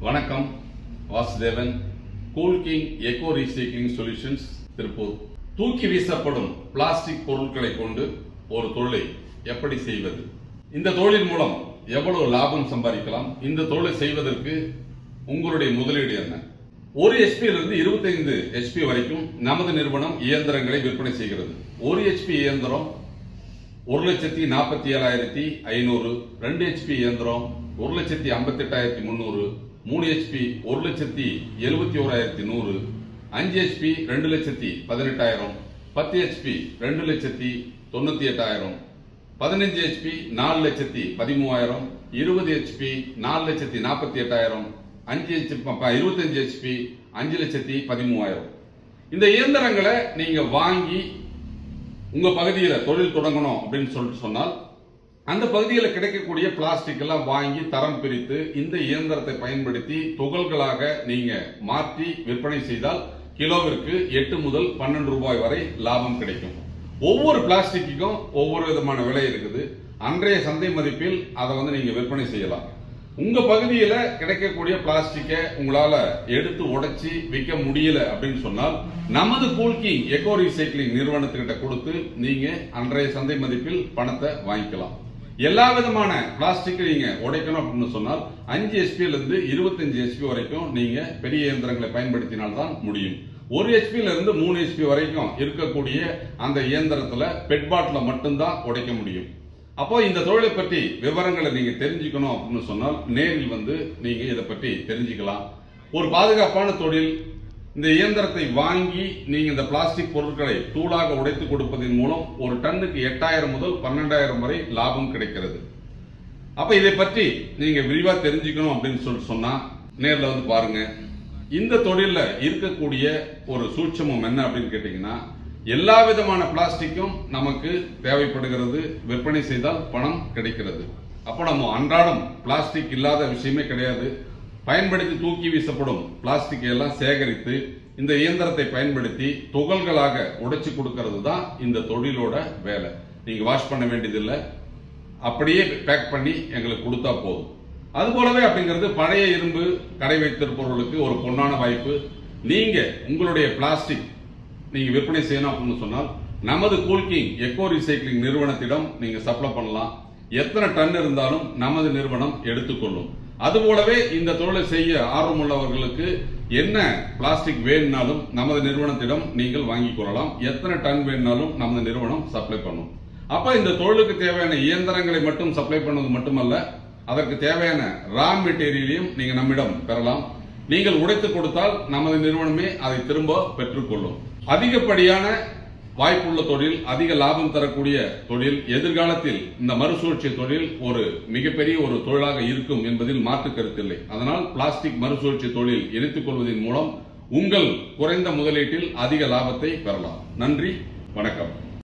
வணக்கம். Vasudevan, cool king echo recycling solutions, Tiruppur. தூக்கி வீசப்படும் plastic பொருட்களை கொண்டு ஒரு தொழிலை எப்படி செய்வது, இந்த தொழில் மூலம் எவ்வளவு லாபம் சம்பாதிக்கலாம், இந்த தொழிலை செய்வதற்கு உங்களுடைய முதலீடு என்ன? 1 HP இருந்து 25 HP வரைக்கும் நமது நிறுவனம் இயந்திரங்களை விற்பனை செய்கிறது. 1 HP இயந்திரம் 1,47,500, 2 HP இயந்திரம் 1,58,300, 3 HP 1,71,100, 5 HP 2,18,000, 10 HP 2,98,000, 15 HP 4,13,000, 20 HP 4,48,000, 25 HP 5,13,000. இந்த இயந்திரங்களை நீங்க வாங்கி உங்க பகுதியில் தொழில் தொடங்கணும் அப்படின்னு சொல்லிட்டு சொன்னால், அந்த பகுதியில் கிடைக்கக்கூடிய பிளாஸ்டிக் எல்லாம் வாங்கி தரம் பிரித்து இந்த இயந்திரத்தை பயன்படுத்தி துகள்களாக நீங்க மாற்றி விற்பனை செய்தால் கிலோவிற்கு 8 முதல் 12 ரூபாய் வரை லாபம் கிடைக்கும். ஒவ்வொரு பிளாஸ்டிக்கும் ஒவ்வொரு விதமான விலை இருக்குது. அன்றைய சந்தை மதிப்பில் அதை நீங்க விற்பனை செய்யலாம். உங்க பகுதியில கிடைக்கக்கூடிய பிளாஸ்டிக்கை உங்களால எடுத்து உடைச்சி விற்க முடியல அப்படின்னு சொன்னால், நமது கூல் கிங் எக்கோ ரீசைக்ளிங் நிறுவனத்துக்கிட்ட கொடுத்து நீங்க அன்றைய சந்தை மதிப்பில் பணத்தை வாங்கிக்கலாம். எல்லா விதமான பிளாஸ்டிக் நீங்க உடைக்கணும் அப்படின்னு சொன்னால் 5 HP இருந்து 25 HP வரைக்கும் நீங்க பெரிய இயந்திரங்களை பயன்படுத்தினால்தான் முடியும். 1 HP இருந்து 3 HP வரைக்கும் இருக்கக்கூடிய அந்த இயந்திரத்துல பெட் பாட்டில மட்டும்தான் உடைக்க முடியும். அப்போ இந்த தொழிலை பற்றி விவரங்களை நீங்க தெரிஞ்சுக்கணும் அப்படின்னு சொன்னால் நேரில் நீங்க இதை பற்றி தெரிஞ்சுக்கலாம். ஒரு பாதுகாப்பான தொழில். இந்த இயந்திரத்தை வாங்கி நீங்க இந்த பிளாஸ்டிக் பொருட்களை தூளாக உடைத்து கொடுப்பதன் மூலம் ஒரு டன்னுக்கு 8,000 முதல் 12,000 வரை லாபம் கிடைக்கிறது. அப்ப இதை பற்றி நீங்க விரிவா தெரிஞ்சுக்கணும் அப்படின்னு சொன்னா நேர்ல பாருங்க. இந்த தொழில இருக்கக்கூடிய ஒரு சூட்சமம் என்ன அப்படின்னு கேட்டீங்கன்னா, எல்லா விதமான பிளாஸ்டிக்கும் நமக்கு தேவைப்படுகிறது. விற்பனை செய்தால் பணம் கிடைக்கிறது. அப்ப நம்ம அன்றாடம் பிளாஸ்டிக் இல்லாத விஷயமே கிடையாது. பயன்படுத்தி தூக்கி வீசப்படும் பிளாஸ்டிக் எல்லாம் சேகரித்து இந்த இயந்திரத்தை பயன்படுத்தி துகள்களாக உடைச்சு கொடுக்கிறது தான் இந்த தொழிலோட வேலை. நீங்க வாஷ் பண்ண வேண்டியதில்லை, அப்படியே பேக் பண்ணி எங்களுக்கு கொடுத்தா போதும். அது போலவே அப்படிங்கிறது பழைய இரும்பு கடை வைத்திருப்பவர்களுக்கு ஒரு பொன்னான வாய்ப்பு. நீங்க உங்களுடைய பிளாஸ்டிக் நீங்க விற்பனை செய்யணும் அப்படின்னு சொன்னால் நமது கூல் கிங் எக்கோ ரீசைக்ளிங் நிறுவனத்திடம் நீங்க சப்ளை பண்ணலாம். எத்தனை டன் இருந்தாலும் நமது நிறுவனம் எடுத்துக்கொள்ளும். அதுபோலவே இந்த தொழிலை செய்ய ஆர்வமுள்ளவர்களுக்கு என்ன பிளாஸ்டிக் வேணும்னாலும் நமது நிறுவனத்திடம் நீங்கள் வாங்கிக் கொள்ளலாம். எத்தனை டன் வேணும்னாலும் நமது நிறுவனம் சப்ளை பண்ணும். அப்ப இந்த தொழிலுக்கு தேவையான இயந்திரங்களை மட்டும் சப்ளை பண்ணுவது மட்டுமல்ல, அதற்கு தேவையான ரா மெட்டீரியலையும் நீங்க நம்மிடம் பெறலாம். நீங்கள் உடைத்து கொடுத்தால் நமது நிறுவனமே அதை திரும்ப பெற்றுக்கொள்ளும். அதிகப்படியான வாய்ப்புள்ள தொழில், அதிக லாபம் தரக்கூடிய தொழில். எதிர்காலத்தில் இந்த மறுசுழற்சி தொழில் ஒரு மிகப்பெரிய ஒரு தொழிலாக இருக்கும் என்பதில் மாற்று கருத்தில்லை. அதனால் பிளாஸ்டிக் மறுசுழற்சி தொழில் இணைத்துக் கொள்வதன் மூலம் உங்கள் குறைந்த முதலீட்டில் அதிக லாபத்தை பெறலாம். நன்றி, வணக்கம்.